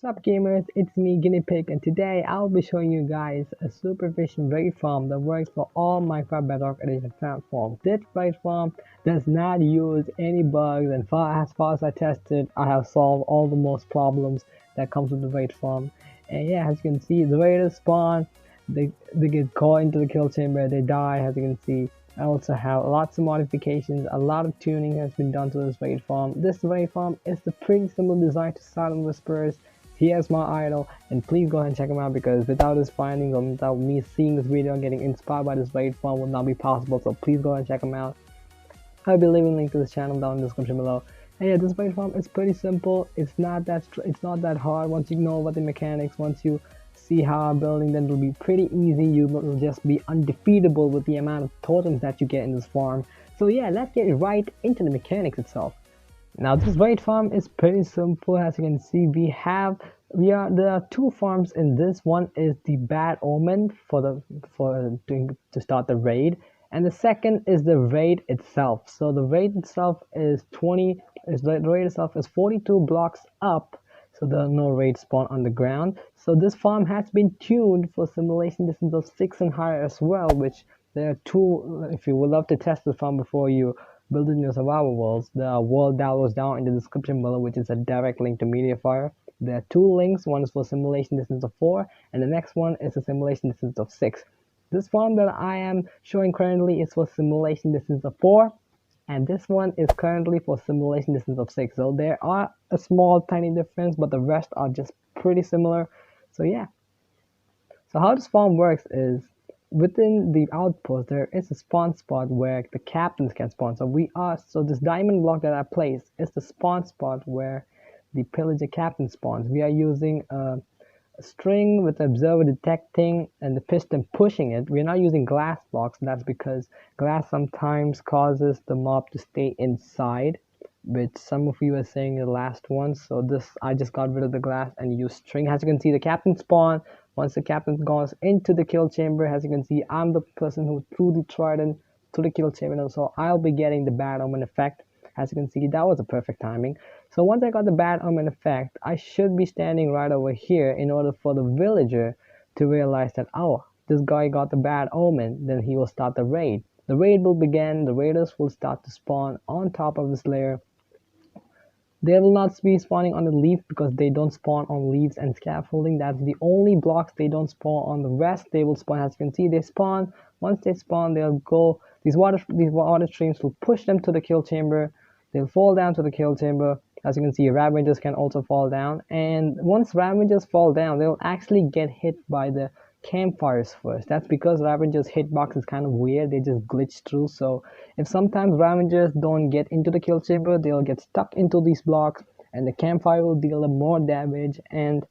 Sup gamers, it's me GinePik, and today I'll be showing you guys a super efficient raid farm that works for all Minecraft Bedrock Edition platforms. This raid farm does not use any bugs, and as far as I tested, I have solved all the most problems that comes with the raid farm. And yeah, as you can see, the raiders spawn, they get caught into the kill chamber, they die. As you can see, I also have lots of modifications, a lot of tuning has been done to this raid farm. This raid farm is the pretty simple design to silent whisperers. He is my idol, and please go ahead and check him out, because without his findings or without me seeing this video and getting inspired by this raid farm would not be possible. So please go ahead and check him out. I'll be leaving a link to this channel down in the description below. And yeah, this raid farm is pretty simple. It's not that hard. Once you know about the mechanics, once you see how I'm building, then it'll be pretty easy. You will just be undefeatable with the amount of totems that you get in this farm. So yeah, let's get right into the mechanics itself. Now this raid farm is pretty simple. As you can see, there are two farms in this. One is the Bad Omen to start the raid, and the second is the raid itself. So the raid itself is 42 blocks up, so there are no raid spawn on the ground. So this farm has been tuned for simulation distance of 6 and higher as well, which there are two. If you would love to test the farm before you build it in your survival worlds, the world downloads down in the description below, which is a direct link to Mediafire. There are two links. One is for simulation distance of 4, and the next one is a simulation distance of 6. This farm that I am showing currently is for simulation distance of 4, and this one is currently for simulation distance of 6. So there are a small tiny difference, but the rest are just pretty similar. So yeah. So how this farm works is, within the outpost there is a spawn spot where the captains can spawn. So this diamond block that I placed is the spawn spot where the pillager captain spawns. We are using a string with the observer detecting and the piston pushing it. We're not using glass blocks, and that's because glass sometimes causes the mob to stay inside, which some of you were saying in the last one. So I just got rid of the glass and used string. As you can see, the captain spawn. Once the captain goes into the kill chamber, as you can see, I'm the person who threw the trident to the kill chamber, so I'll be getting the bad omen effect. As you can see, that was a perfect timing. So once I got the bad omen effect, I should be standing right over here in order for the villager to realize that, oh, this guy got the bad omen. Then he will start the raid. The raid will begin. The raiders will start to spawn on top of this layer. They will not be spawning on the leaf because they don't spawn on leaves and scaffolding. That's the only blocks they don't spawn on. The rest they will spawn. As you can see, they spawn. Once they spawn, they'll go. These water streams will push them to the kill chamber. They'll fall down to the kill chamber. As you can see, Ravagers can also fall down. And once Ravagers fall down, they'll actually get hit by the campfires first. That's because Ravagers hitbox is kind of weird. They just glitch through. So if sometimes Ravagers don't get into the kill chamber, they'll get stuck into these blocks, and the campfire will deal them more damage, and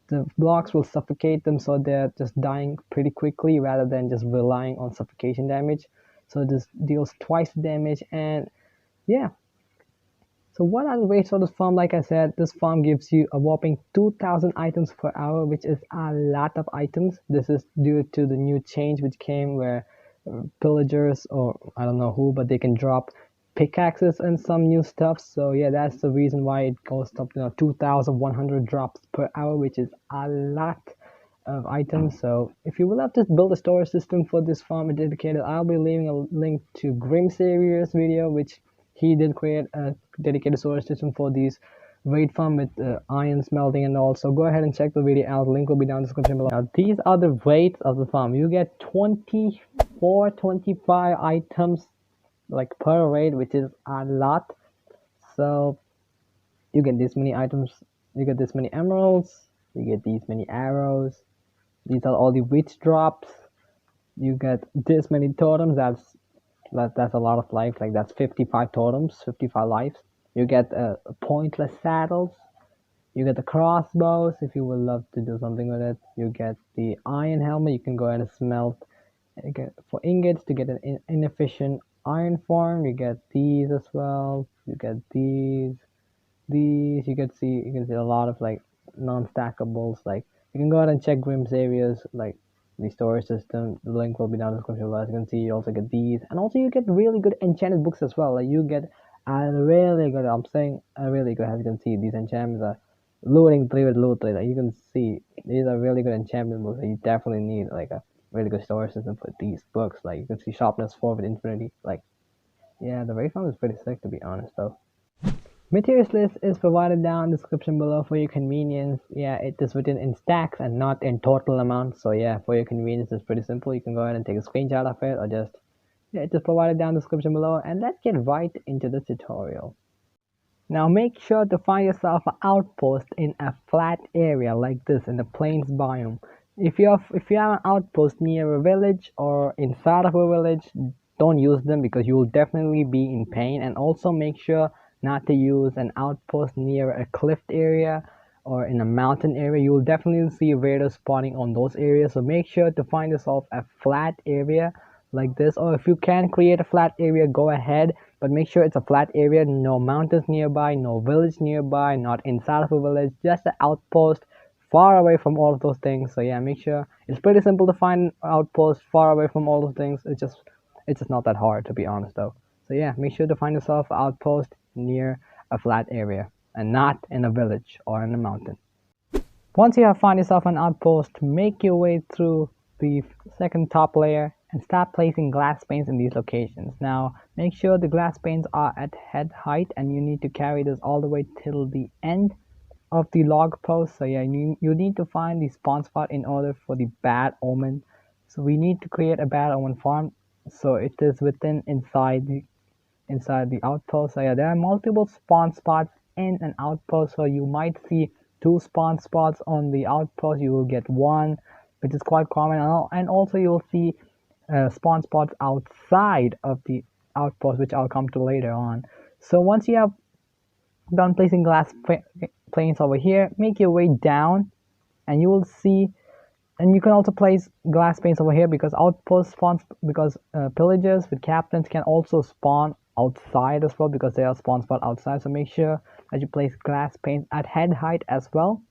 the blocks will suffocate them, so they're just dying pretty quickly rather than just relying on suffocation damage. So this deals twice the damage. And yeah. So what are the rates for this farm? Like I said, this farm gives you a whopping 2,000 items per hour, which is a lot of items. This is due to the new change which came where pillagers, or I don't know who, but they can drop pickaxes and some new stuff. So yeah, that's the reason why it goes up to 2,100 drops per hour, which is a lot of items. So if you would love to build a storage system for this farm dedicated, I'll be leaving a link to Grimsavier's video, which he did create a dedicated storage system for these raid farm with iron smelting and all. So go ahead and check the video out. The link will be down in the description below. Now these are the rates of the farm. You get 24, 25 items like per raid, which is a lot. So you get this many items, you get this many emeralds, you get these many arrows. These are all the witch drops. You get this many totems. That's a lot of life. Like that's 55 totems, 55 lives. You get pointless saddles. You get the crossbows if you would love to do something with it. You get the iron helmet. You can go ahead and smelt. You get for ingots to get an inefficient iron farm. You get these as well. You get these. You can see a lot of like non-stackables. Like you can go ahead and check Grimsavier's like the storage system. The link will be down in the description below. As you can see, you also get these, and also you get really good enchanted books as well. Like you get a really good, I'm saying a really good, as you can see, these enchantments are looting 3 with loot 3. Like you can see, these are really good enchantment books. You definitely need like a really good storage system for these books. Like you can see sharpness 4 with infinity. Like yeah, the raid farm is pretty sick to be honest though. Materials list is provided down in the description below for your convenience. Yeah, it is written in stacks and not in total amount. So yeah, for your convenience, it's pretty simple. You can go ahead and take a screenshot of it or just, yeah, it is provided down in the description below. And let's get right into the tutorial. Now make sure to find yourself an outpost in a flat area like this in the plains biome. If you have an outpost near a village or inside of a village, don't use them because you will definitely be in pain. And also make sure not to use an outpost near a cliff area or in a mountain area. You will definitely see raiders spawning on those areas. So make sure to find yourself a flat area like this, or if you can create a flat area, go ahead, but make sure it's a flat area, no mountains nearby, no village nearby, not inside of a village, just an outpost far away from all of those things. So yeah, make sure it's pretty simple to find outposts far away from all those things. It's just not that hard to be honest though. So yeah, make sure to find yourself an outpost near a flat area and not in a village or in a mountain. Once you have found yourself an outpost, make your way through the second top layer and start placing glass panes in these locations. Now, make sure the glass panes are at head height and you need to carry this all the way till the end of the log post. So yeah, you need to find the spawn spot in order for the bad omen. So we need to create a bad omen farm. So it is inside the outpost. So yeah, there are multiple spawn spots in an outpost. So you might see 2 spawn spots on the outpost. You will get 1, which is quite common, and also you'll see spawn spots outside of the outpost, which I'll come to later on. So once you have done placing glass planes over here, make your way down, and you will see. And you can also place glass panes over here because outpost spawns, because pillagers with captains can also spawn outside as well because they are spawn spot outside. So make sure that you place glass panes at head height as well.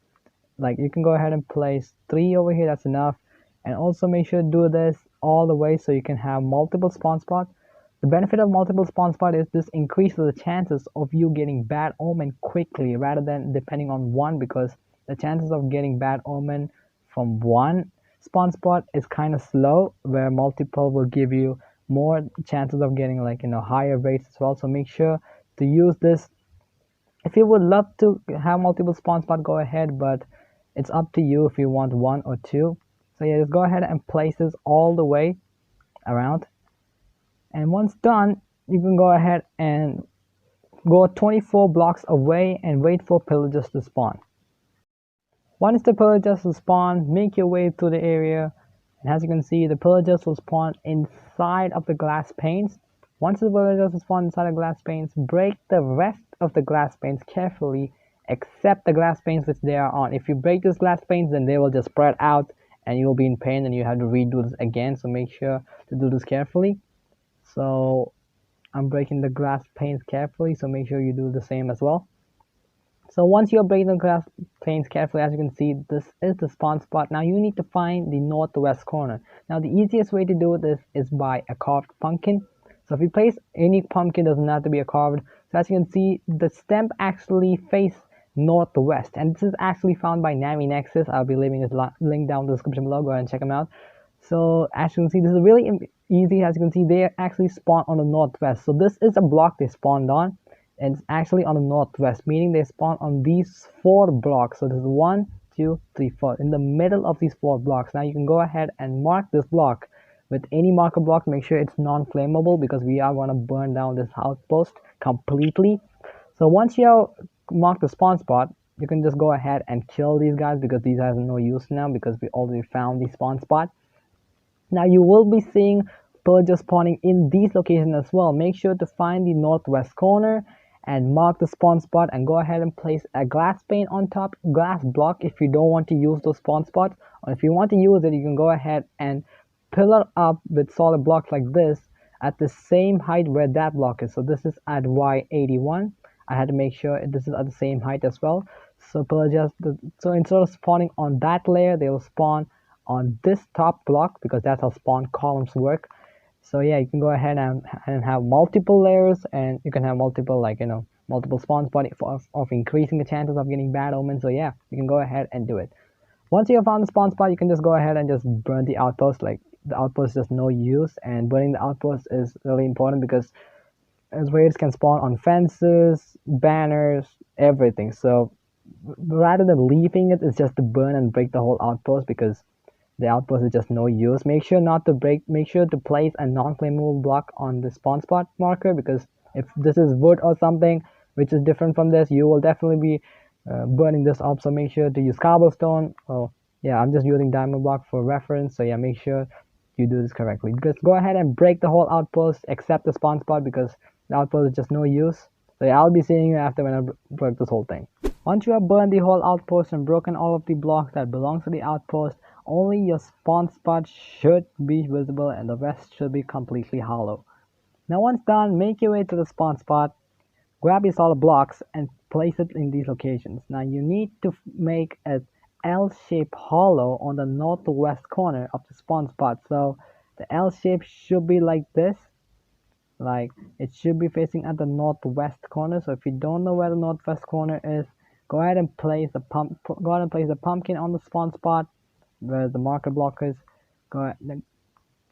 Like you can go ahead and place 3 over here, that's enough. And also make sure to do this all the way so you can have multiple spawn spots. The benefit of multiple spawn spot is this increases the chances of you getting bad omen quickly rather than depending on one, because the chances of getting bad omen from one spawn spot is kind of slow, where multiple will give you more chances of getting like higher rates as well. So make sure to use this. If you would love to have multiple spawn spot, go ahead, but it's up to you if you want 1 or 2. So yeah, just go ahead and place this all the way around, and once done, you can go ahead and go 24 blocks away and wait for pillagers to spawn. Once the pillagers will spawn, make your way through the area, and as you can see, the pillagers will spawn inside of the glass panes. Once the pillagers will spawn inside the glass panes, break the rest of the glass panes carefully, except the glass panes which they are on. If you break these glass panes, then they will just spread out and you'll be in pain and you have to redo this again. So make sure to do this carefully. So I'm breaking the glass panes carefully, so make sure you do the same as well. So once you're breaking the glass panes carefully, as you can see, this is the spawn spot. Now you need to find the northwest corner. Now the easiest way to do this is by a carved pumpkin. So if you place any pumpkin, doesn't have to be a carved. So as you can see, the stem actually face northwest, and this is actually found by navynexus. I'll be leaving his link down in the description below. Go ahead and check him out. So as you can see, this is really easy. As you can see, they actually spawn on the northwest. So this is a block they spawned on, and it's actually on the northwest, meaning they spawn on these 4 blocks. So this is 1, 2, 3, 4 in the middle of these 4 blocks. Now you can go ahead and mark this block with any marker block. Make sure it's non-flammable because we are going to burn down this outpost completely. So once you have marked the spawn spot, you can just go ahead and kill these guys because these guys have no use now because we already found the spawn spot. Now you will be seeing pillagers spawning in these locations as well. Make sure to find the northwest corner and mark the spawn spot and go ahead and place a glass pane on top, glass block if you don't want to use those spawn spots. Or if you want to use it, you can go ahead and pillar up with solid blocks like this at the same height where that block is. So this is at Y81. I had to make sure this is at the same height as well. So pillagers, so instead of spawning on that layer, they will spawn on this top block because that's how spawn columns work. So yeah, you can go ahead and have multiple layers, and you can have multiple multiple spawn spot of increasing the chances of getting bad omens. So yeah, you can go ahead and do it. Once you have found the spawn spot, you can just go ahead and just burn the outpost. Like, the outpost is no use, and burning the outpost is really important because as raids can spawn on fences, banners, everything. So rather than leaving it, it's just to burn and break the whole outpost, because the outpost is just no use. Make sure not to break. Make sure to place a non-flammable block on the spawn spot marker, because if this is wood or something which is different from this, you will definitely be burning this up. So make sure to use cobblestone. Oh yeah, I'm just using diamond block for reference. So yeah, make sure you do this correctly. Just go ahead and break the whole outpost except the spawn spot, because the outpost is just no use. So yeah, I'll be seeing you after when I break this whole thing. Once you have burned the whole outpost and broken all of the blocks that belongs to the outpost, only your spawn spot should be visible and the rest should be completely hollow. Now once done, make your way to the spawn spot, grab your solid blocks and place it in these locations. Now you need to make an L-shaped hollow on the northwest corner of the spawn spot. So the L shape should be like this. Like, it should be facing at the northwest corner. So if you don't know where the northwest corner is, go ahead and place the pumpkin on the spawn spot where the marker block is. Go ahead,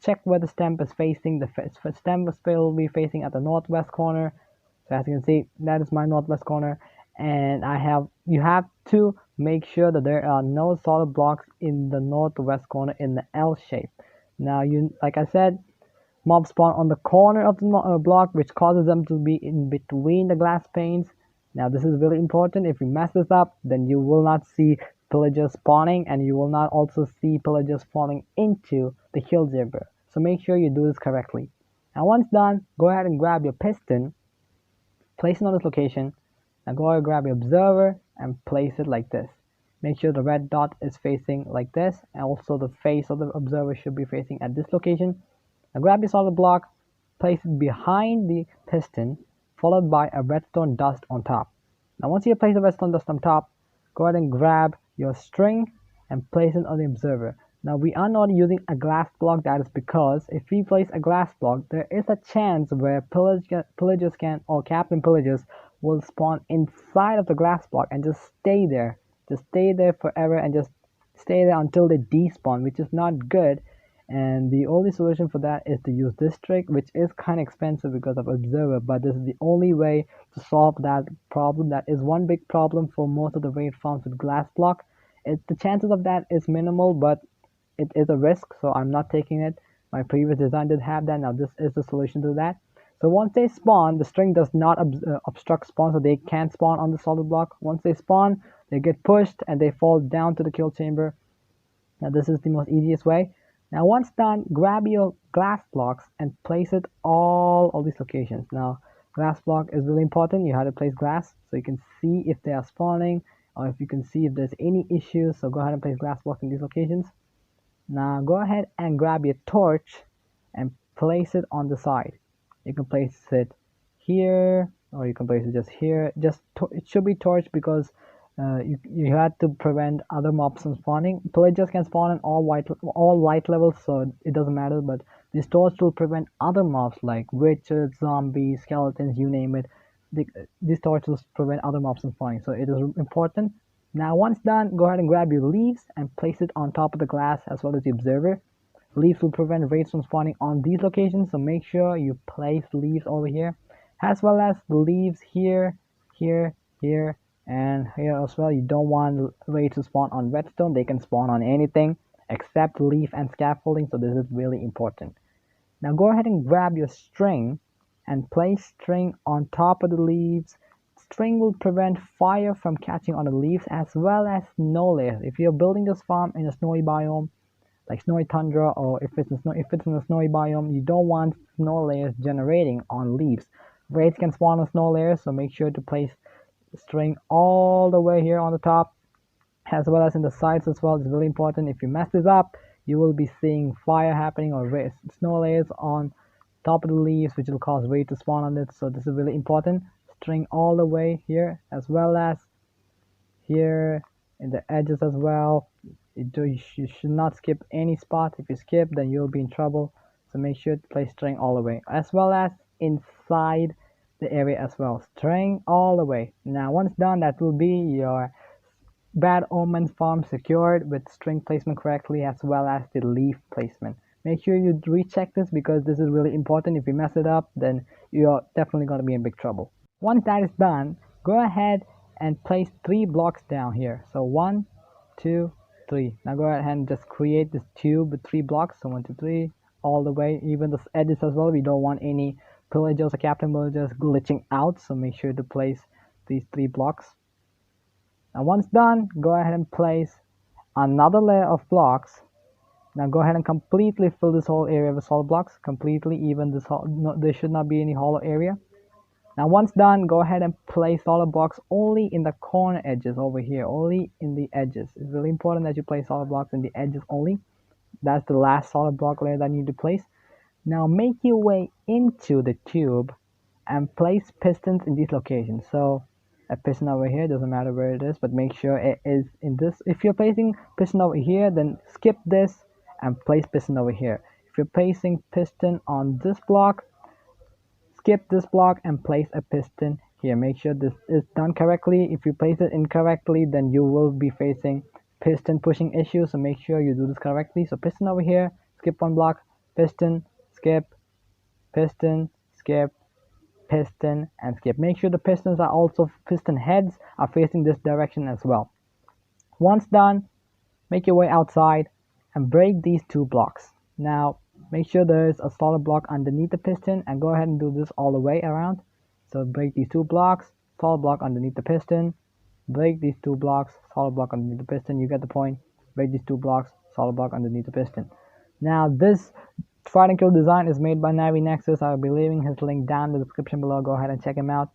check where the stem is facing. The stem will be facing at the northwest corner. So as you can see, that is my northwest corner, and you have to make sure that there are no solid blocks in the northwest corner in the L shape. Now like I said, mobs spawn on the corner of the block, which causes them to be in between the glass panes. Now this is really important. If you mess this up, then you will not see pillagers spawning, and you will not also see pillagers falling into the kill chamber. So make sure you do this correctly. Now once done, go ahead and grab your piston, place it on this location. Now go ahead and grab your observer and place it like this. Make sure the red dot is facing like this, and also the face of the observer should be facing at this location. Now grab your solid block, place it behind the piston, followed by a redstone dust on top. Now once you place the redstone dust on top, go ahead and grab your string and place it on the observer. Now we are not using a glass block. That is because if we place a glass block, there is a chance where pillagers can, or captain pillagers will spawn inside of the glass block and just stay there. Just stay there forever and just stay there until they despawn, which is not good. And the only solution for that is to use this trick, which is kind of expensive because of observer, but this is the only way to solve that problem. That is one big problem for most of the raid farms with glass block. The chances of that is minimal, but it is a risk, so I'm not taking it. My previous design did have that. Now this is the solution to that. So once they spawn, the string does not obstruct spawn, so they can't spawn on the solid block. Once they spawn, they get pushed and they fall down to the kill chamber. Now this is the most easiest way. Now once done, grab your glass blocks and place it all these locations. Now glass block is really important. You have to place glass so you can see if they are spawning, or if you can see if there's any issues. So go ahead and place glass blocks in these locations. Now go ahead and grab your torch and place it on the side. You can place it here, or you can place it just here. It should be torch because you had to prevent other mobs from spawning. Pillagers can spawn in all light levels, so it doesn't matter. But this torch will prevent other mobs like witches, zombies, skeletons, you name it. These torches prevent other mobs from spawning, so it is important. Now once done, go ahead and grab your leaves and place it on top of the glass as well as the observer. Leaves will prevent raids from spawning on these locations, so make sure you place leaves over here, as well as the leaves here, here, here, and here as well. You don't want raids to spawn on redstone. They can spawn on anything except leaf and scaffolding, so this is really important. Now go ahead and grab your string and place string on top of the leaves. String will prevent fire from catching on the leaves as well as snow layers. If you're building this farm in a snowy biome, like snowy tundra, or if it's in a snowy biome, you don't want snow layers generating on leaves. Raids can spawn on snow layers, so make sure to place string all the way here on the top, as well as in the sides as well. It's really important. If you mess this up, you will be seeing fire happening or snow layers on top of the leaves, which will cause raid to spawn on it. So this is really important. String all the way here, as well as here in the edges as well. You should not skip any spot. If you skip, then you'll be in trouble. So make sure to place string all the way, as well as inside the area as well, string all the way. Now once done, that will be your Bad Omen Farm secured with string placement correctly as well as the leaf placement. Make sure you recheck this because this is really important. If you mess it up, then you're definitely going to be in big trouble. Once that is done, go ahead and place 3 blocks down here. So 1, 2, 3. Now go ahead and just create this tube with 3 blocks. So 1, 2, 3, all the way, even the edges as well. We don't want any pillagers or captain villagers glitching out, so make sure to place these 3 blocks. Now once done, go ahead and place another layer of blocks. Now go ahead and completely fill this whole area with solid blocks, completely, even this whole, no, there should not be any hollow area. Now once done, go ahead and place solid blocks only in the corner edges over here, only in the edges. It's really important that you place solid blocks in the edges only. That's the last solid block layer that you need to place. Now make your way into the tube and place pistons in these locations. So a piston over here, doesn't matter where it is, but make sure it is in this. If you're placing piston over here, then skip this and place piston over here. If you're placing piston on this block, skip this block and place a piston here. Make sure this is done correctly. If you place it incorrectly, then you will be facing piston pushing issues, so make sure you do this correctly. So piston over here, skip one block, piston, skip, piston, skip, piston, and skip. Make sure the pistons are also, piston heads are facing this direction as well. Once done, make your way outside and break these 2 blocks. Now make sure there is a solid block underneath the piston, and go ahead and do this all the way around. So break these 2 blocks, solid block underneath the piston, break these 2 blocks, solid block underneath the piston. You get the point. Break these 2 blocks, solid block underneath the piston. Now this Trident Killer design is made by navynexus. I'll be leaving his link down in the description below. Go ahead and check him out.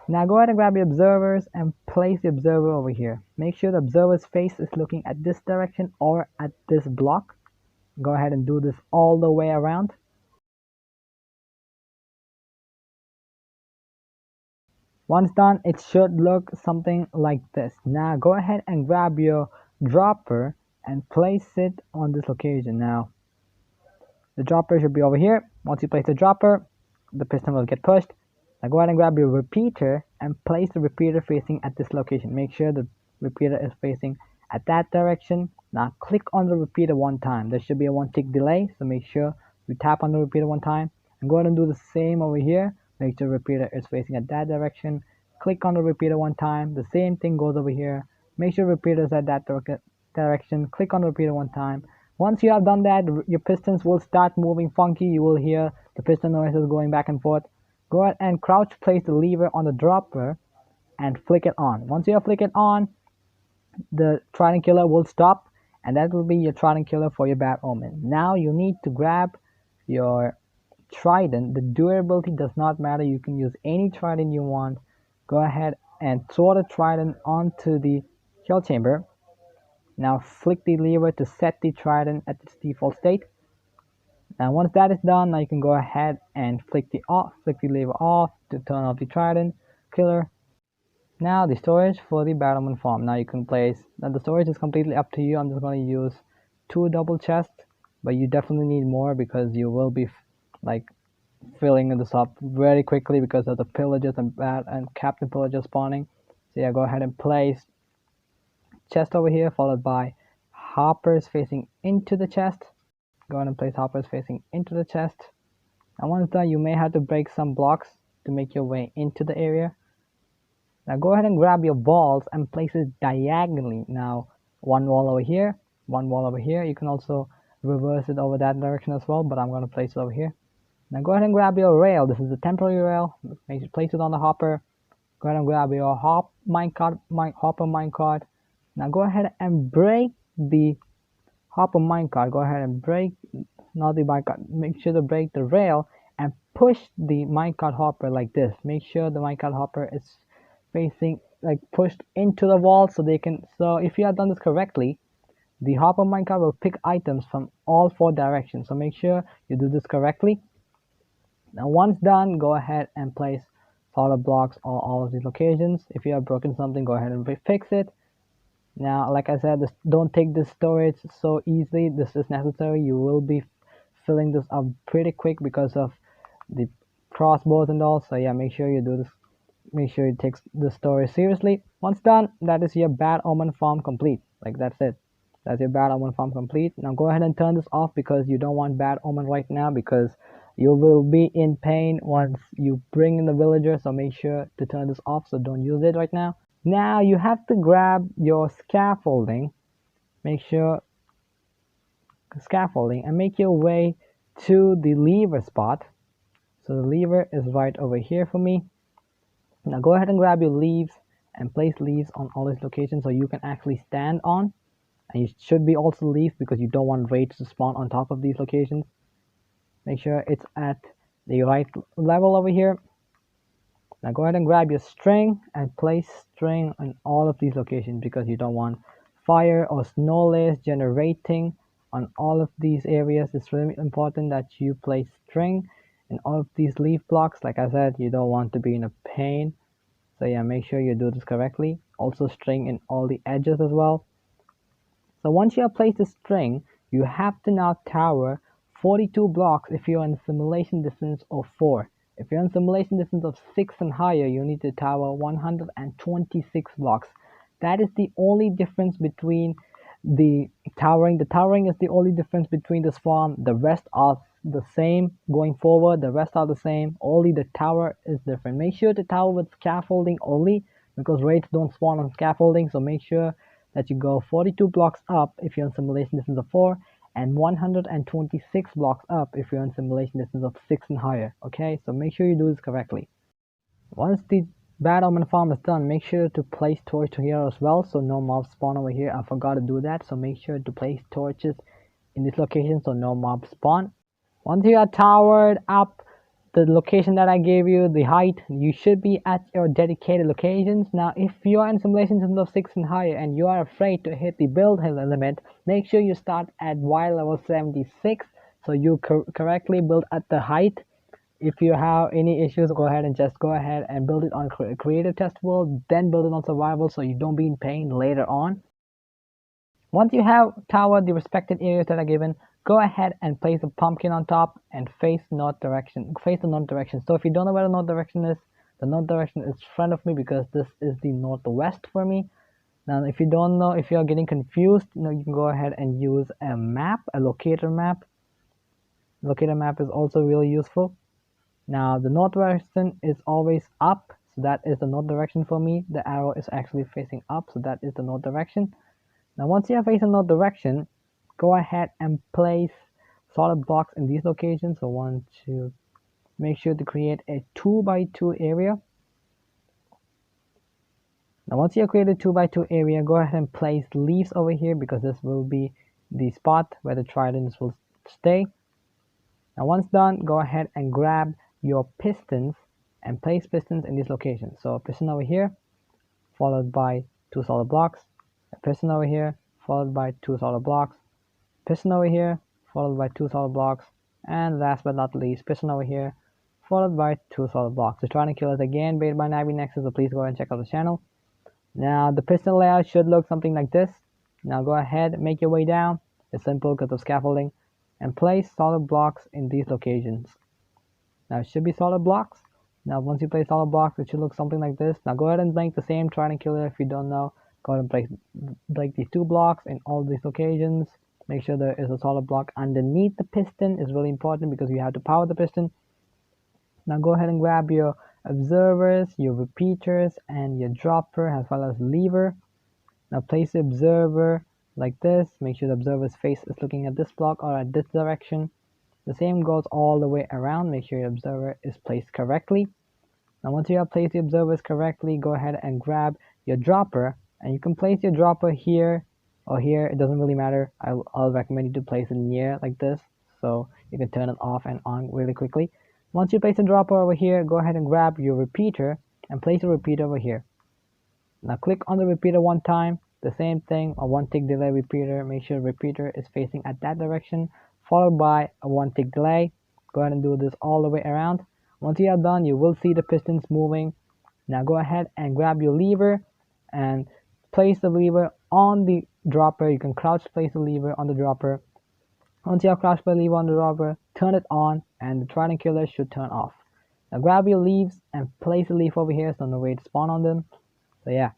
Now go ahead and grab your observers and place the observer over here. Make sure the observer's face is looking at this direction or at this block. Go ahead and do this all the way around. Once done, it should look something like this. Now go ahead and grab your dropper and place it on this location. Now the dropper should be over here. Once you place the dropper, the piston will get pushed. Now go ahead and grab your repeater and place the repeater facing at this location. Make sure the repeater is facing at that direction. Now click on the repeater one time. There should be a 1 tick delay, so make sure you tap on the repeater one time. And go ahead and do the same over here. Make sure the repeater is facing at that direction. Click on the repeater one time. The same thing goes over here. Make sure the repeater is at that direction. Click on the repeater one time. Once you have done that, your pistons will start moving funky. You will hear the piston noises going back and forth. Go ahead and crouch place the lever on the dropper and flick it on. Once you have flick it on, the Trident Killer will stop, and that will be your Trident Killer for your Bad Omen. Now you need to grab your Trident. The durability does not matter. You can use any Trident you want. Go ahead and throw the Trident onto the kill chamber. Now flick the lever to set the Trident at its default state. Now once that is done, now you can go ahead and flick the lever off to turn off the Trident Killer. Now the storage for the Bad Omen Farm. Now you can place, now the storage is completely up to you. I'm just going to use 2 double chests, but you definitely need more because you will be like filling this up very quickly because of the pillagers and captain pillagers spawning. So yeah, go ahead and place chest over here, followed by hoppers facing into the chest. Go ahead and place hoppers facing into the chest. And once done, you may have to break some blocks to make your way into the area. Now go ahead and grab your walls and place it diagonally. Now 1 wall over here, 1 wall over here. You can also reverse it over that direction as well, but I'm going to place it over here. Now go ahead and grab your rail. This is a temporary rail. Make sure place it on the hopper. Go ahead and grab your hopper minecart. Now go ahead and break the hopper minecart. Go ahead and break, not the minecart. Make sure to break the rail and push the minecart hopper like this. Make sure the minecart hopper is facing, like, pushed into the wall so they can. So if you have done this correctly, the hopper minecart will pick items from all 4 directions. So make sure you do this correctly. Now once done, go ahead and place solid blocks on all of these locations. If you have broken something, go ahead and fix it. Now, like I said, don't take this storage so easily. This is necessary. You will be filling this up pretty quick because of the crossbows and all. So yeah, make sure you do this. Make sure you take the story seriously. Once done, that is your Bad Omen farm complete. Like that's it. That's your Bad Omen farm complete. Now go ahead and turn this off because you don't want Bad Omen right now, because you will be in pain once you bring in the villager. So make sure to turn this off. So don't use it right now. Now you have to grab your scaffolding. Make sure scaffolding and make your way to the lever spot. So the lever is right over here for me. Now go ahead and grab your leaves and place leaves on all these locations so you can actually stand on. And you should be also leaves because you don't want raids to spawn on top of these locations. Make sure it's at the right level over here. Now go ahead and grab your string and place string on all of these locations because you don't want fire or snow layers generating on all of these areas. It's really important that you place string in all of these leaf blocks. Like I said, you don't want to be in a pain. So yeah, make sure you do this correctly. Also string in all the edges as well. So once you have placed the string, you have to now tower 42 blocks if you're in simulation distance of 4. If you're in simulation distance of 6 and higher, you need to tower 126 blocks. That is the only difference between the towering. The towering is the only difference between this farm. The rest are the same going forward. The rest are the same. Only the tower is different. Make sure to tower with scaffolding only because raids don't spawn on scaffolding. So make sure that you go 42 blocks up if you're in simulation distance of 4 and 126 blocks up if you're in simulation distance of 6 and higher. Okay, so make sure you do this correctly. Once the Bad Omen farm is done, make sure to place torch here as well so no mobs spawn over here. I forgot to do that, so make sure to place torches in this location so no mobs spawn. Once you are towered up the location that I gave you, the height, you should be at your dedicated locations. Now if you are in simulation distance of 6 and higher and you are afraid to hit the build limit, make sure you start at Y level 76 so you correctly build at the height. If you have any issues, go ahead and build it on creative test world, then build it on survival so you don't be in pain later on. Once you have towered the respected areas that are given, go ahead and place a pumpkin on top and face north direction. Face the north direction. So if you don't know where the north direction is, the north direction is in front of me because this is the northwest for me. Now if you don't know, if you are getting confused, you can go ahead and use a map, a locator map. Locator map is also really useful. Now the north direction is always up, so that is the north direction for me. The arrow is actually facing up, so that is the north direction. Now once you are facing north direction, go ahead and place solid blocks in these locations. So want to make sure to create a 2x2 area. Now once you have created a 2x2 area, go ahead and place leaves over here because this will be the spot where the tridents will stay. Now once done, go ahead and grab your pistons and place pistons in this location. So a piston over here followed by 2 solid blocks, a piston over here followed by 2 solid blocks, piston over here followed by 2 solid blocks, and last but not least, piston over here followed by 2 solid blocks. The Trident Killer is again made by navynexus, so please go ahead and check out the channel. Now the piston layout should look something like this. Now go ahead, make your way down. It's simple because of scaffolding, and place solid blocks in these locations. Now it should be solid blocks. Now once you place solid blocks, it should look something like this. Now go ahead and make the same Trident Killer. If you don't know, go ahead and place these 2 blocks in all these locations. Make sure there is a solid block underneath the piston. Is really important because you have to power the piston. Now go ahead and grab your observers, your repeaters, and your dropper as well as lever. Now place the observer like this. Make sure the observer's face is looking at this block or at this direction. The same goes all the way around. Make sure your observer is placed correctly. Now once you have placed the observers correctly, go ahead and grab your dropper, and you can place your dropper here or here. It doesn't really matter. I'll recommend you to place it near like this so you can turn it off and on really quickly. Once you place the dropper over here, go ahead and grab your repeater and place the repeater over here. Now click on the repeater one time. The same thing, a 1 tick delay repeater. Make sure the repeater is facing at that direction, followed by a 1 tick delay. Go ahead and do this all the way around. Once you are done, you will see the pistons moving. Now go ahead and grab your lever and place the lever on the dropper. You can crouch place the lever on the dropper. Once you have crouched the lever on the dropper, turn it on and the Trident Killer should turn off. Now grab your leaves and place a leaf over here so no way to spawn on them. So yeah.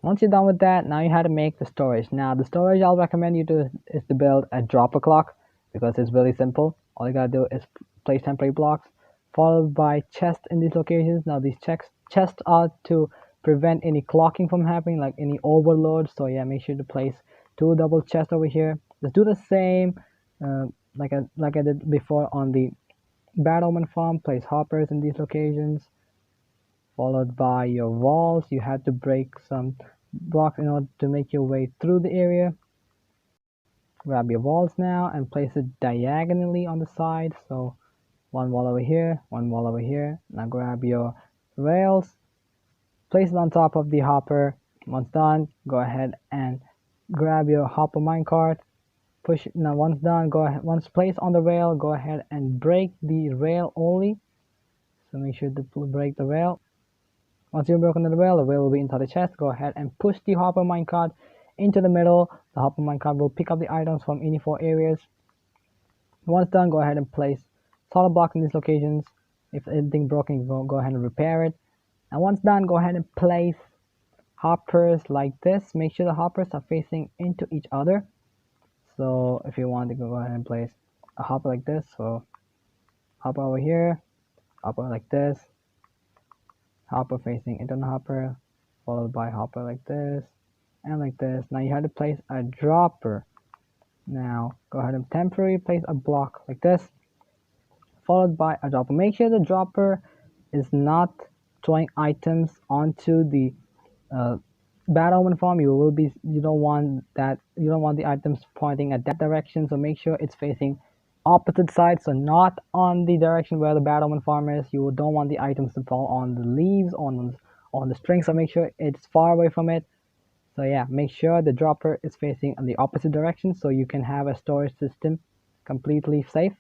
Once you're done with that, now you have to make the storage. Now the storage I'll recommend you to is to build a dropper clock because it's really simple. All you gotta do is place temporary blocks followed by chests in these locations. Now these chests are to prevent any clocking from happening, like any overload. So yeah, make sure to place 2 double chests over here. Just do the same like I did before on the Bad Omen Farm. Place hoppers in these locations followed by your walls. You have to break some blocks in order to make your way through the area. Grab your walls now and place it diagonally on the side. So one wall over here, one wall over here. Now grab your rails, place it on top of the hopper. Once done, go ahead and grab your hopper minecart. Push it. Now once done, go ahead. Once placed on the rail, go ahead and break the rail only. So make sure to break the rail. Once you've broken the rail will be inside the chest. Go ahead and push the hopper minecart into the middle. The hopper minecart will pick up the items from any 4 areas. Once done, go ahead and place solid blocks in these locations. If anything broken, go ahead and repair it. And once done, go ahead and place hoppers like this. Make sure the hoppers are facing into each other. So if you want to go ahead and place a hopper like this, so hopper over here, hopper like this, hopper facing into the hopper, followed by hopper like this and like this. Now you have to place a dropper. Now go ahead and temporarily place a block like this, followed by a dropper. Make sure the dropper is not throwing items onto the Bad Omen Farm. You don't want the items pointing at that direction, so make sure it's facing opposite side, so not on the direction where the Bad Omen Farm is. You don't want the items to fall on the leaves, on the string, so make sure it's far away from it. So yeah, make sure the dropper is facing in the opposite direction so you can have a storage system completely safe.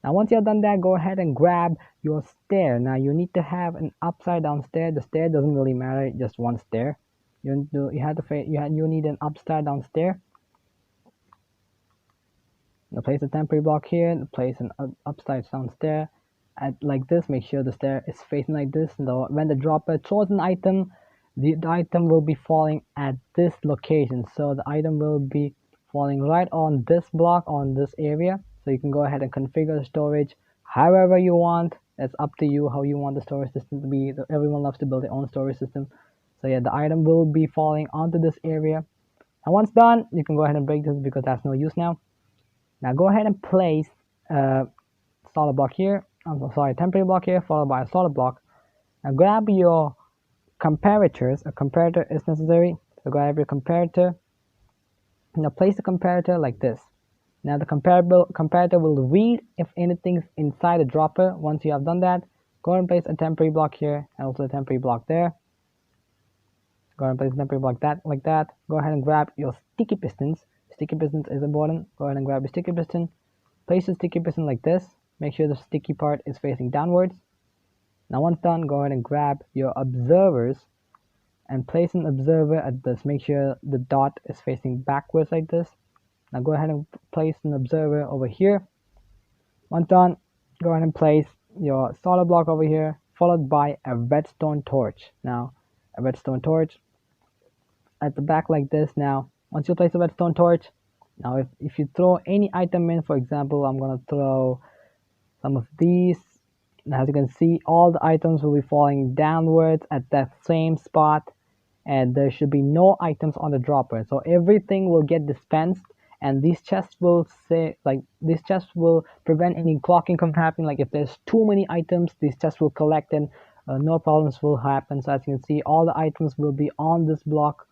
Now once you're done that, go ahead and grab your stair. Now you need to have an upside down stair. The stair doesn't really matter, just one stair. You need an upside down stair. Now place a temporary block here, place an upside down stair like this. Make sure the stair is facing like this. When the dropper throws an item, the item will be falling at this location. So the item will be falling right on this block, on this area. So you can go ahead and configure the storage however you want. It's up to you how you want the storage system to be. Everyone loves to build their own storage system. So yeah, the item will be falling onto this area. And once done, you can go ahead and break this because that's no use now. Now go ahead and place a solid block here. Temporary block here, followed by a solid block. Now grab your comparators. A comparator is necessary. So grab your comparator. Now place the comparator like this. Now the comparator will read if anything's inside the dropper. Once you have done that, go ahead and place a temporary block here and also a temporary block there. Go ahead and place a temporary block like that. Go ahead and grab your sticky pistons. Sticky pistons is important. Go ahead and grab your sticky piston. Place the sticky piston like this. Make sure the sticky part is facing downwards. Now once done, go ahead and grab your observers and place an observer at this. Make sure the dot is facing backwards like this. Now go ahead and place an observer over here. Once done, go ahead and place your solid block over here, followed by a redstone torch. Now a redstone torch at the back like this. Now once you place a redstone torch, now if you throw any item in, for example, I'm gonna throw some of these. As you can see, all the items will be falling downwards at that same spot, and there should be no items on the dropper. So everything will get dispensed, and these chests will prevent any clocking from happening. Like if there's too many items, these chests will collect and no problems will happen. So as you can see, all the items will be on this block.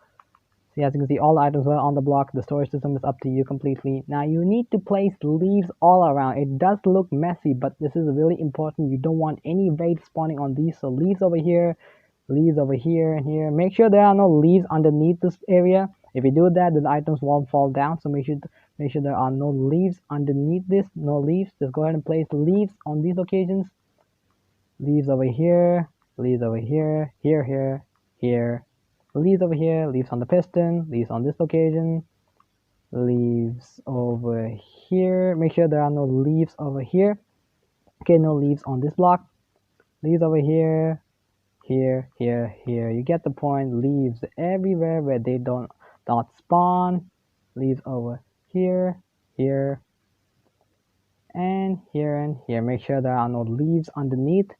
So as you can see, all the items were on the block. The storage system is up to you completely. Now you need to place leaves all around. It does look messy, but this is really important. You don't want any raids spawning on these. So leaves over here and here. Make sure there are no leaves underneath this area. If you do that, then the items won't fall down. So make sure there are no leaves underneath this. No leaves. Just go ahead and place leaves on these locations. Leaves over here. Leaves over here. Here. Leaves over here, leaves on the piston, leaves on this location, leaves over here. Make sure there are no leaves over here. Okay, no leaves on this block. Leaves over here, here. You get the point. Leaves everywhere where they don't not spawn. Leaves over here, here, and here. Make sure there are no leaves underneath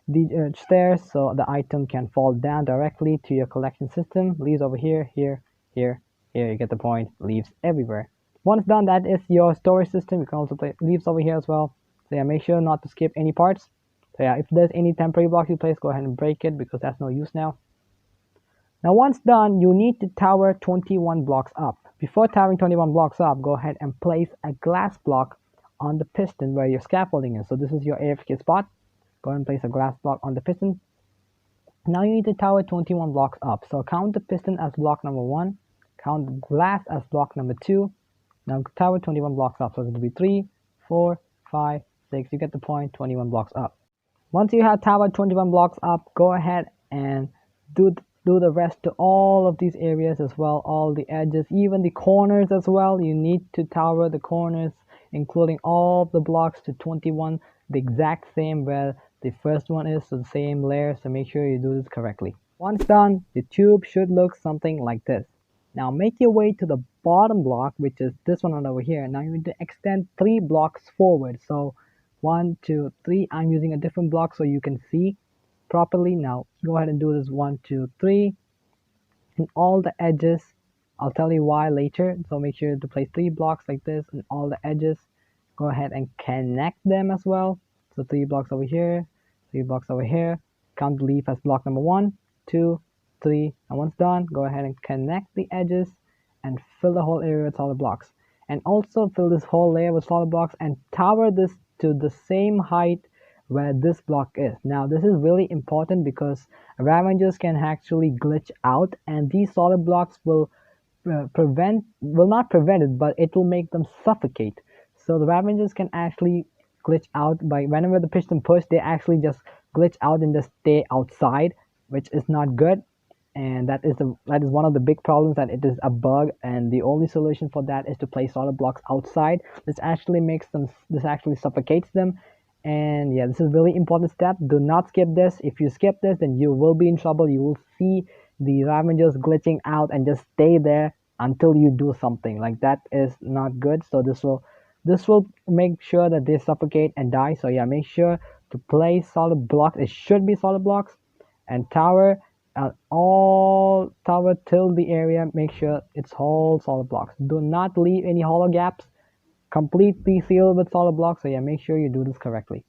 the stairs, so the item can fall down directly to your collection system. Leaves over here, here. You get the point. Leaves everywhere. Once done, that is your storage system. You can also place leaves over here as well. So yeah, make sure not to skip any parts. So yeah, if there's any temporary blocks you place, go ahead and break it because that's no use now. Now once done, you need to tower 21 blocks up. Before towering 21 blocks up, go ahead and place a glass block on the piston where your scaffolding is. So this is your AFK spot. Go ahead and place a glass block on the piston. Now you need to tower 21 blocks up. So count the piston as block number 1. Count the glass as block number 2. Now tower 21 blocks up. So it's going to be 3, 4, 5, 6. You get the point, 21 blocks up. Once you have towered 21 blocks up, go ahead and do the rest to all of these areas as well, all the edges, even the corners as well. You need to tower the corners, including all the blocks to 21, the exact same where the first one is, so the same layer. So make sure you do this correctly. Once done, the tube should look something like this. Now make your way to the bottom block, which is this one over here. Now you need to extend 3 blocks forward. So 1, 2, 3. I'm using a different block so you can see properly. Now go ahead and do this 1, 2, 3 in all the edges. I'll tell you why later. So make sure to place 3 blocks like this in all the edges. Go ahead and connect them as well. So 3 blocks over here, 3 blocks over here. Count the leaf as block number 1, 2, 3. And once done, go ahead and connect the edges and fill the whole area with solid blocks. And also fill this whole layer with solid blocks and tower this to the same height where this block is. Now this is really important because Ravagers can actually glitch out, and these solid blocks will not prevent it, but it will make them suffocate. So the Ravagers can actually glitch out by whenever the piston push, they actually just glitch out and just stay outside, which is not good. And that is one of the big problems, that it is a bug, and the only solution for that is to place solid blocks outside. This actually suffocates them. And yeah, this is a really important step. Do not skip this. If you skip this, then you will be in trouble. You will see the Ravagers glitching out and just stay there until you do something. Like, that is not good. So this will make sure that they suffocate and die. So yeah, make sure to place solid blocks. It should be solid blocks, and tower till the area. Make sure it's all solid blocks. Do not leave any hollow gaps. Completely sealed with solid blocks. So yeah, make sure you do this correctly.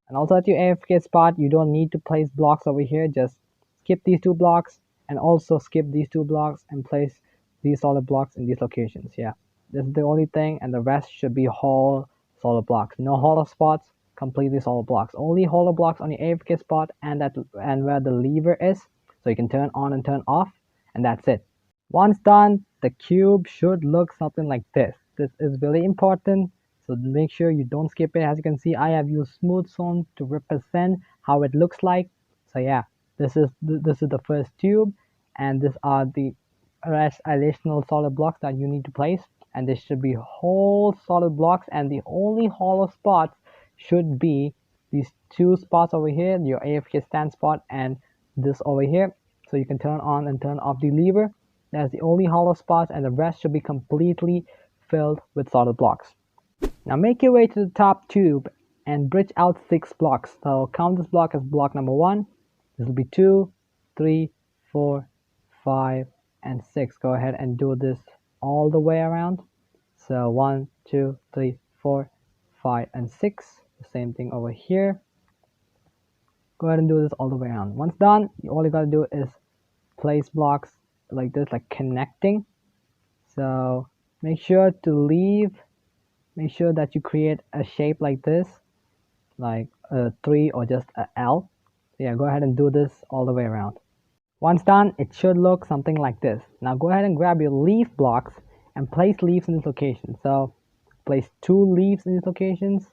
And also at your AFK spot, you don't need to place blocks over here. Just skip these 2 blocks and also skip these 2 blocks and place these solid blocks in these locations. Yeah, this is the only thing, and the rest should be whole solid blocks. No hollow spots, completely solid blocks. Only hollow blocks on your AFK spot and where the lever is, so you can turn on and turn off, and that's it. Once done, the cube should look something like this. This is really important, so make sure you don't skip it. As you can see, I have used smooth stone to represent how it looks like. So yeah, this is the first tube, and these are the rest additional solid blocks that you need to place. And this should be whole solid blocks, and the only hollow spots should be these 2 spots over here, your AFK stand spot and this over here. So you can turn on and turn off the lever. That's the only hollow spots, and the rest should be completely filled with solid blocks. Now make your way to the top tube and bridge out 6 blocks. So count this block as block number 1. This will be 2, 3, 4, 5, and 6. Go ahead and do this all the way around. So 1, 2, 3, 4, 5, and 6. The same thing over here. Go ahead and do this all the way around. Once done, all you gotta do is place blocks like this, like connecting. So make sure that you create a shape like this, like a 3 or just a L. So yeah, go ahead and do this all the way around. Once done, it should look something like this. Now go ahead and grab your leaf blocks and place leaves in this location. So place 2 leaves in these locations.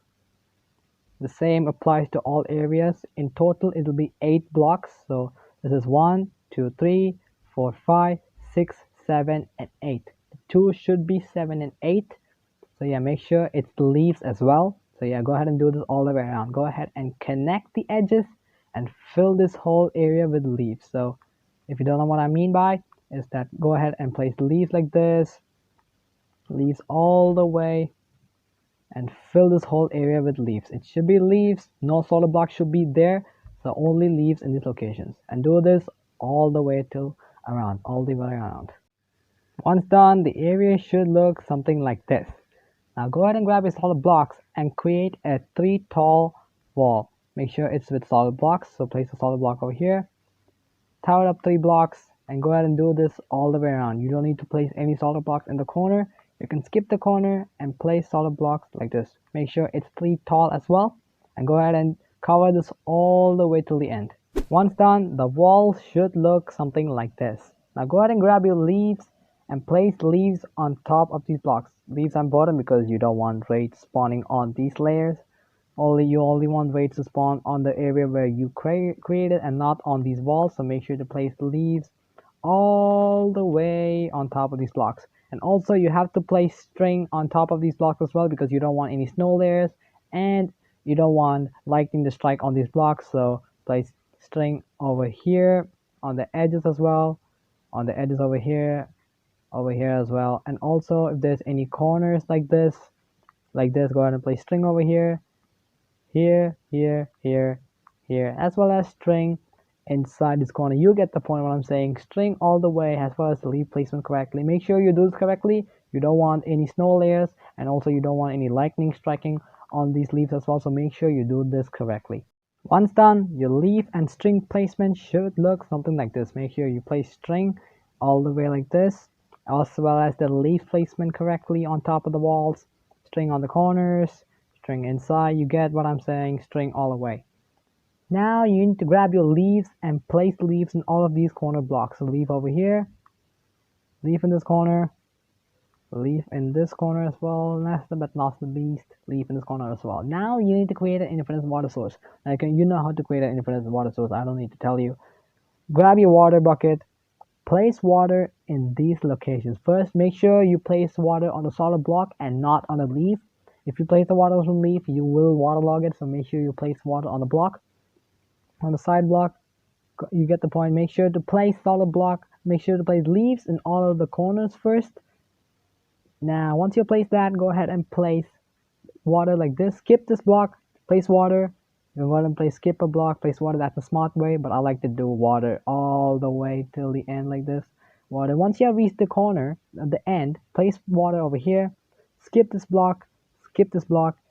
The same applies to all areas. In total, it will be 8 blocks. So this is 1, 2, 3, 4, 5, 6, 7, and 8. The 2 should be 7 and 8. So yeah, make sure it's the leaves as well. So yeah, go ahead and do this all the way around. Go ahead and connect the edges and fill this whole area with leaves. So if you don't know what I mean by is that go ahead and place leaves like this, leaves all the way, and fill this whole area with leaves. It should be leaves, no solid block should be there, so only leaves in these locations. And do this all the way till around, all the way around. Once done, the area should look something like this. Now go ahead and grab your solid blocks and create a 3 tall wall. Make sure it's with solid blocks, so place a solid block over here, tower up 3 blocks, and go ahead and do this all the way around. You don't need to place any solid blocks in the corner. You can skip the corner and place solid blocks like this. Make sure it's 3 tall as well, and go ahead and cover this all the way till the end. Once done, the wall should look something like this. Now go ahead and grab your leaves and place leaves on top of these blocks. Leaves on bottom because you don't want raids spawning on these layers. You only want raids to spawn on the area where you created and not on these walls. So make sure to place leaves all the way on top of these blocks. And also you have to place string on top of these blocks as well, because you don't want any snow layers and you don't want lightning to strike on these blocks. So place string over here on the edges as well, on the edges over here as well. And also if there's any corners like this, go ahead and place string over here, here, as well as string inside this corner. You get the point what I'm saying. String all the way as well as the leaf placement correctly. Make sure you do this correctly. You don't want any snow layers, and also you don't want any lightning striking on these leaves as well, so make sure you do this correctly. Once done, your leaf and string placement should look something like this. Make sure you place string all the way like this, as well as the leaf placement correctly on top of the walls, string on the corners, string inside. You get what I'm saying. String all the way. Now you need to grab your leaves and place leaves in all of these corner blocks. So leaf over here, leaf in this corner, leaf in this corner as well. Last but not the least, leaf in this corner as well. Now you need to create an infinite water source. Like, you know how to create an infinite water source. I don't need to tell you. Grab your water bucket, place water in these locations. First, make sure you place water on the solid block and not on a leaf. If you place the water on a leaf, you will waterlog it. So make sure you place water on the block, on the side block. You get the point. Make sure to place solid block. Make sure to place leaves in all of the corners first. Now, once you place that, go ahead and place water like this. Skip this block, place water. You go ahead and place skip a block, place water. That's a smart way, but I like to do water all the way till the end like this. Water. Once you have reached the corner at the end, place water over here. Skip this block,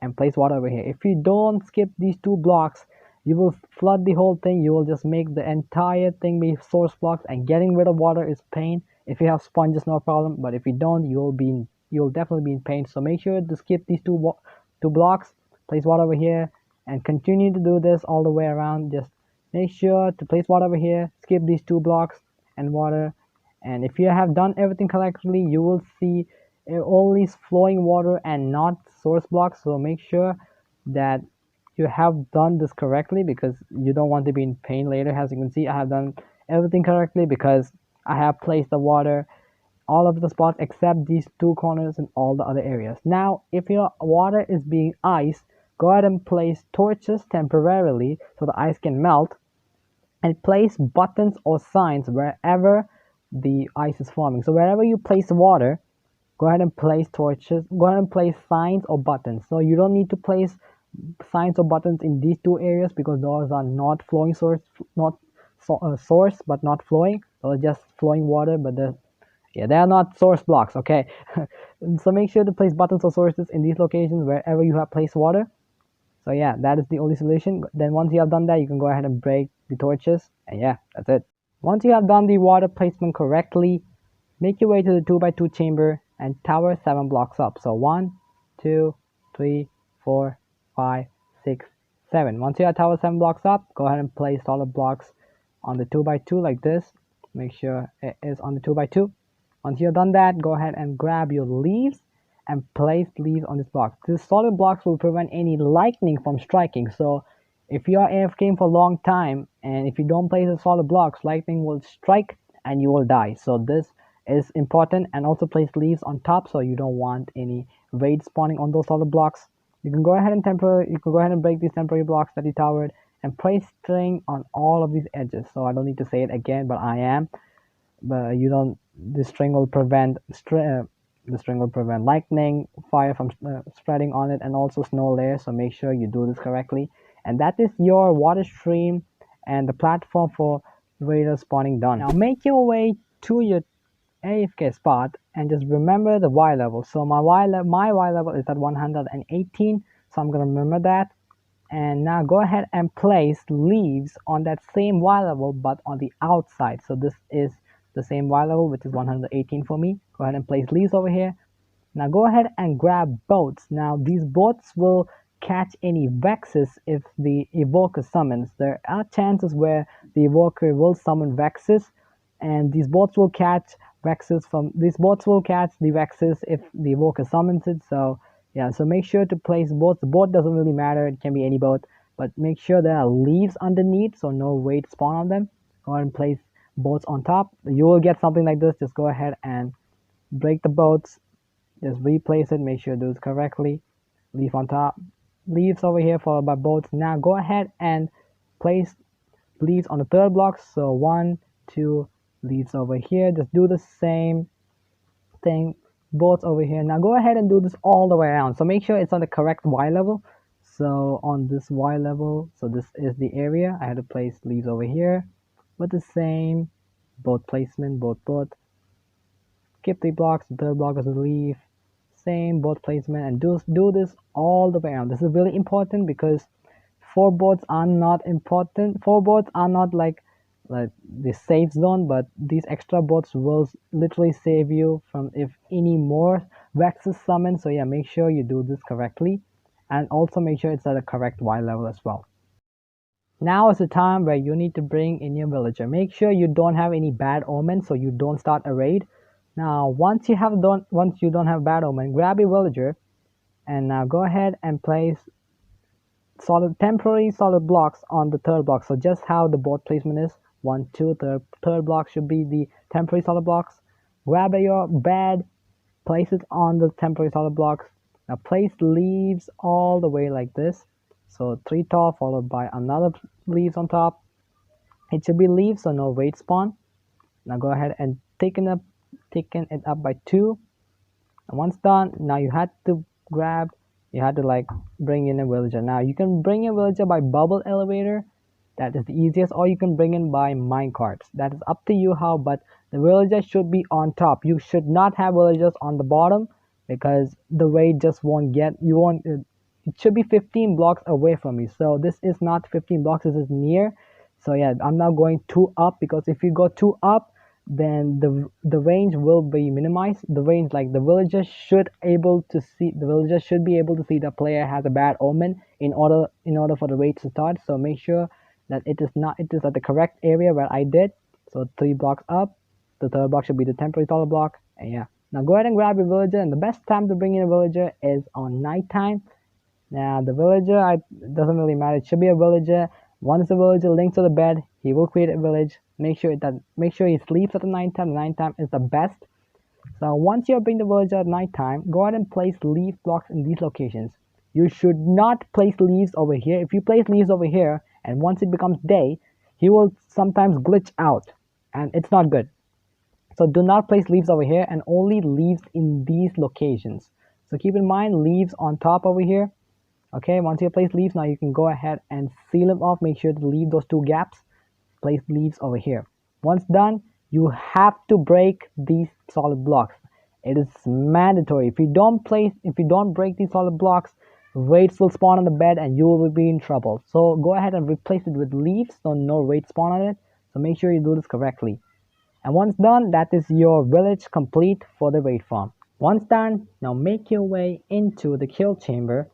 and place water over here. If you don't skip these 2 blocks, you will flood the whole thing. You will just make the entire thing be source blocks, and getting rid of water is pain. If you have sponges, no problem, but if you don't, you'll definitely be in pain. So make sure to skip these two blocks, place water over here, and continue to do this all the way around. Just make sure to place water over here, skip these 2 blocks and water. And if you have done everything correctly, you will see only flowing water and not source blocks. So make sure that you have done this correctly, because you don't want to be in pain later. As you can see, I have done everything correctly because I have placed the water all of the spots except these 2 corners and all the other areas. Now, if your water is being ice, go ahead and place torches temporarily so the ice can melt, and place buttons or signs wherever the ice is forming. So wherever you place water, go ahead and place torches, go ahead and place signs or buttons. So you don't need to place signs or buttons in these 2 areas because those are not flowing source, source but not flowing. Those are just flowing water, but they are not source blocks. Okay. So make sure to place buttons or sources in these locations wherever you have placed water. So yeah, that is the only solution. Then once you have done that, you can go ahead and break the torches, and yeah, that's it. Once you have done the water placement correctly, make your way to the 2x2 chamber and tower 7 blocks up. So 1, 2, 3, 4, 5, 6, 7. Once you have tower 7 blocks up, go ahead and place solid blocks on the 2x2 like this. Make sure it is on the 2x2. Once you've done that, go ahead and grab your leaves and place leaves on this block. These solid blocks will prevent any lightning from striking. So if you are AFKing for a long time and if you don't place the solid blocks, lightning will strike and you will die. So this is important. And also place leaves on top so you don't want any raid spawning on those solid blocks. You can go ahead and break these temporary blocks that you towered and place string on all of these edges. So I don't need to say it again, but I am. But you don't. The string will prevent lightning fire from spreading on it, and also snow layers. So make sure you do this correctly. And that is your water stream and the platform for radar spawning done. Now make your way to your AFK spot and just remember the Y level. So my Y level is at 118, so I'm gonna remember that. And now go ahead and place leaves on that same Y level but on the outside. So this is the same Y level, which is 118 for me. Go ahead and place leaves over here. Now go ahead and grab boats. Now these boats will catch any vexes if the evoker summons. There are chances where the evoker will summon vexes, and these boats will catch the vexes if the evoker summons it. So yeah, so make sure to place boats. The boat doesn't really matter, it can be any boat, but make sure there are leaves underneath so no raid spawn on them. Go ahead and place boats on top. You will get something like this. Just go ahead and break the boats, just replace it, make sure you do it correctly. Leaf on top, leaves over here followed by boats. Now go ahead and place leaves on the third block. So 1, 2 leaves over here. Just do the same thing, boats over here. Now go ahead and do this all the way around. So make sure it's on the correct Y level. So on this Y level, so this is the area. I had to place leaves over here with the same boat placement, boat. Skip 3 blocks, the third block is a leaf, same boat placement, and do this all the way around. This is really important because 4 boats are not important. 4 boats are not like the safe zone, but these extra boats will literally save you from if any more vexes summon. So yeah, make sure you do this correctly, and also make sure it's at the correct Y level as well. Now is the time where you need to bring in your villager. Make sure you don't have any bad omens so you don't start a raid. Now once you don't have bad omen, grab your villager and now go ahead and place temporary solid blocks on the third block. So just how the board placement is, 1, 2, third block should be the temporary solid blocks. Grab your bed, place it on the temporary solid blocks. Now place leaves all the way like this. So 3 tall followed by another leaves on top. It should be leaves so no raid spawn. Now go ahead and thicken it up by 2. And once done, now you had to like bring in a villager. Now you can bring a villager by bubble elevator, that is the easiest, or you can bring in by minecarts. That is up to you how, but the villager should be on top. You should not have villagers on the bottom because the raid just won't get it should be 15 blocks away from you. So this is not 15 blocks, this is near. So yeah, I'm not going 2 up because if you go 2 up, then the range will be minimized. The range, like the villager should be able to see the player has a bad omen in order for the raid to start. So make sure that it is at the correct area where I did. So 3 blocks up, the third block should be the temporary solid block. And yeah, now go ahead and grab your villager, and the best time to bring in a villager is on nighttime. Now the villager, it doesn't really matter, it should be a villager. Once the villager links to the bed, he will create a village. Make sure he sleeps at the nighttime. The nighttime is the best. So once you bring the villager at nighttime, go ahead and place leaf blocks in these locations. You should not place leaves over here. If you place leaves over here and once it becomes day, he will sometimes glitch out and it's not good. So do not place leaves over here, and only leaves in these locations. So keep in mind, leaves on top over here. Okay, once you place leaves, now you can go ahead and seal them off. Make sure to leave those 2 gaps. Place leaves over here. Once done, you have to break these solid blocks. It is mandatory. If you don't break these solid blocks, raids will spawn on the bed and you will be in trouble. So go ahead and replace it with leaves so no raid spawn on it. So make sure you do this correctly. And once done, that is your village complete for the raid farm. Once done, now make your way into the kill chamber.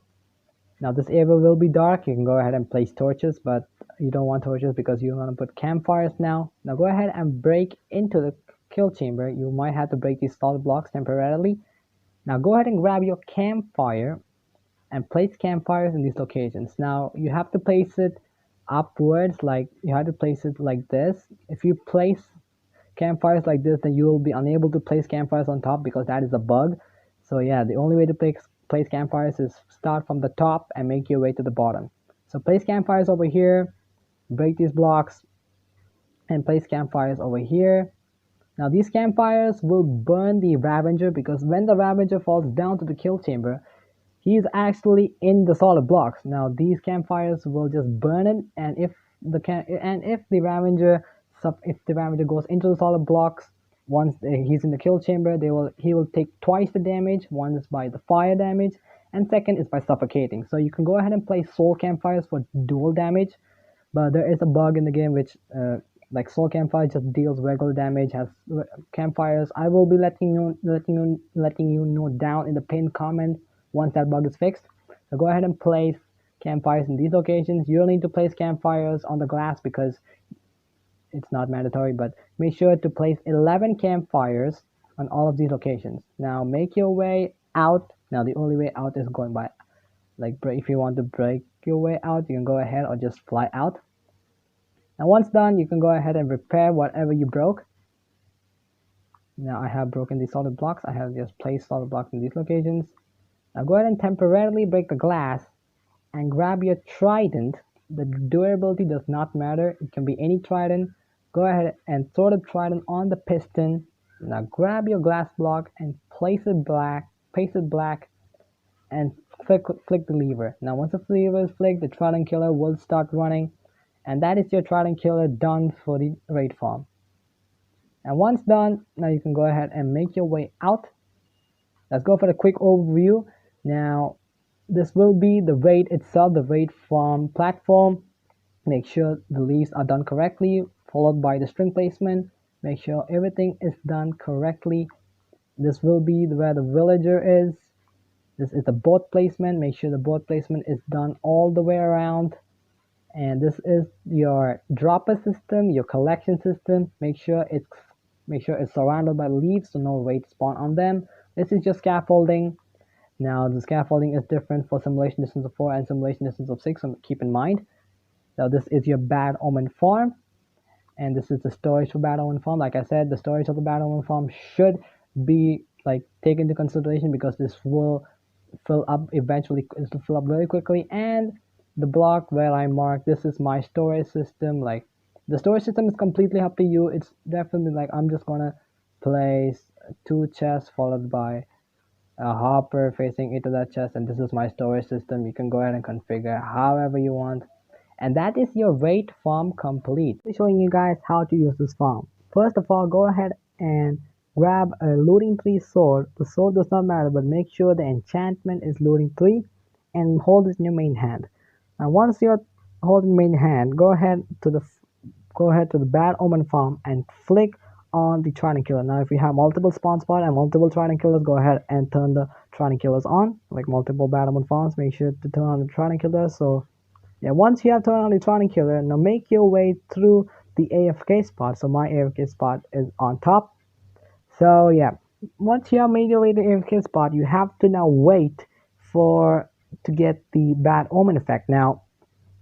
Now this area will be dark. You can go ahead and place torches, but you don't want torches because you want to put campfires now. Now go ahead and break into the kill chamber. You might have to break these solid blocks temporarily. Now go ahead and grab your campfire and place campfires in these locations. Now you have to place it upwards, like you have to place it like this. If you place campfires like this, then you will be unable to place campfires on top because that is a bug. So yeah, the only way to place campfires is start from the top and make your way to the bottom. So place campfires over here, break these blocks, and place campfires over here. Now these campfires will burn the Ravager, because when the Ravager falls down to the kill chamber, he is actually in the solid blocks. Now these campfires will just burn it, and if the Ravager goes into the solid blocks, once he's in the kill chamber, he will take twice the damage. One is by the fire damage, and second is by suffocating. So you can go ahead and place soul campfires for dual damage, but there is a bug in the game which like soul campfire just deals regular damage. Has campfires. I will be letting you know down in the pinned comment once that bug is fixed. So go ahead and place campfires in these locations. You'll need to place campfires on the glass because it's not mandatory, but make sure to place 11 campfires on all of these locations. Now make your way out. Now the only way out is going by, like, if you want to break your way out, you can go ahead or just fly out. Now once done, you can go ahead and repair whatever you broke. Now I have broken these solid blocks. I have just placed solid blocks in these locations. Now go ahead and temporarily break the glass and grab your Trident. The durability does not matter. It can be any Trident. Go ahead and throw the Trident on the piston. Now grab your glass block and place it black, and flick the lever. Now once the lever is flicked, the Trident Killer will start running. And that is your Trident Killer done for the raid farm. And once done, now you can go ahead and make your way out. Let's go for the quick overview. Now, this will be the raid itself, the raid farm platform. Make sure the leaves are done correctly, followed by the string placement. Make sure everything is done correctly. This will be where the villager is. This is the boat placement. Make sure the boat placement is done all the way around. And this is your dropper system, your collection system. Make sure it's surrounded by leaves so no raid spawn on them. This is your scaffolding. Now the scaffolding is different for simulation distance of 4 and simulation distance of 6, so keep in mind. Now this is your Bad Omen Farm, and this is the storage for Bad Omen Farm. Like I said, the storage of the Bad Omen Farm should be taken into consideration because this will fill up eventually. It will fill up very quickly. And the block where I marked, this is my storage system. Like, the storage system is completely up to you. It's definitely like, I'm just gonna place 2 chests followed by a hopper facing into that chest, and this is my storage system. You can go ahead and configure however you want, and that is your raid farm complete. I'll be showing you guys how to use this farm. First of all, go ahead and grab a looting 3 sword. The sword does not matter, but make sure the enchantment is looting 3 and hold it in your main hand. Now once you're holding main hand, go ahead to the Bad Omen Farm and flick on the Trident Killer. Now if you have multiple spawn spot and multiple Trident Killers, go ahead and turn the Trident Killers on. Like multiple Bad Omen Farms, make sure to turn on the Trident Killer. So yeah, once you have turned on the Trident Killer, now make your way through the AFK spot. So my AFK spot is on top. So yeah, once you have made your way to the AFK spot, you have to now wait to get the Bad Omen effect. Now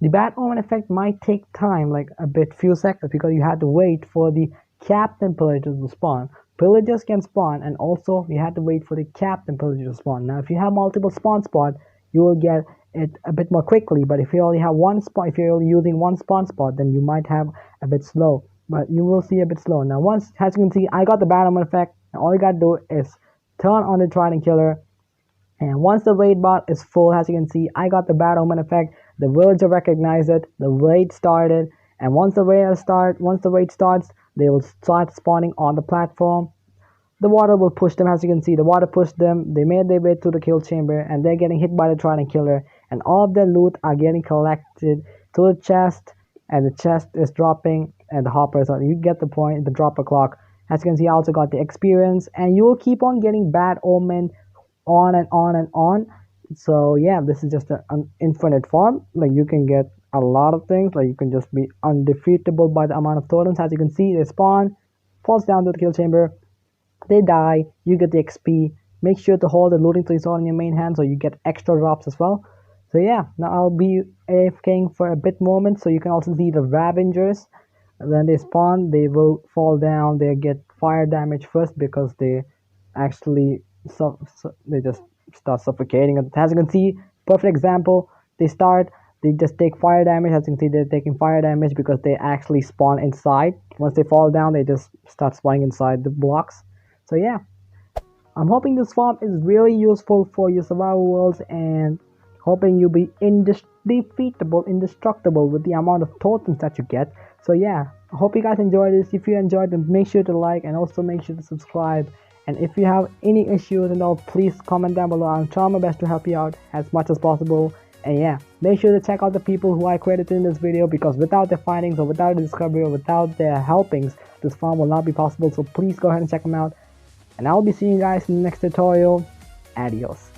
the Bad Omen effect might take time, like few seconds, because you have to wait for the Captain Pillager to spawn. Pillagers can spawn, and also you have to wait for the Captain Pillager to spawn. Now if you have multiple spawn spot, you will get it a bit more quickly, but if you only have one spot, if you're only using one spawn spot, then you might have a bit slow, but you will see a bit slow. Now once, as you can see, I got the Bad Omen effect, and all you gotta do is turn on the Trident Killer. And once the raid bot is full, as you can see, I got the Bad Omen effect. The villager recognized it. The raid started, and once the raid starts, they will start spawning on the platform. The water will push them, as you can see. The water pushed them. They made their way to the kill chamber, and they're getting hit by the Trident Killer. And all of their loot are getting collected to the chest, and the chest is dropping, and the hoppers are. You get the point. The dropper clock. As you can see, I also got the experience, and you will keep on getting Bad Omen on and on and on. So yeah, this is just an infinite farm. Like, you can get a lot of things. Like, you can just be undefeatable by the amount of totems. As you can see, they spawn, falls down to the kill chamber, they die, you get the XP. Make sure to hold the looting 3 sword in your main hand so you get extra drops as well. So yeah, now I'll be AFKing for a bit moment, so you can also see the Ravagers. When they spawn, they will fall down. They get fire damage first because they actually they just start suffocating. As you can see, perfect example. They start, they just take fire damage. As you can see, they're taking fire damage because they actually spawn inside. Once they fall down, they just start spawning inside the blocks. So yeah, I'm hoping this farm is really useful for your survival worlds, and hoping you'll be indefeatable, indestructible with the amount of totems that you get. So yeah, I hope you guys enjoyed this. If you enjoyed, then make sure to like and also make sure to subscribe. And if you have any issues and all, please comment down below. I'll try my best to help you out as much as possible. And yeah, make sure to check out the people who I credited in this video, because without their findings or without the discovery or without their helpings, this farm will not be possible. So please go ahead and check them out. And I'll be seeing you guys in the next tutorial. Adios.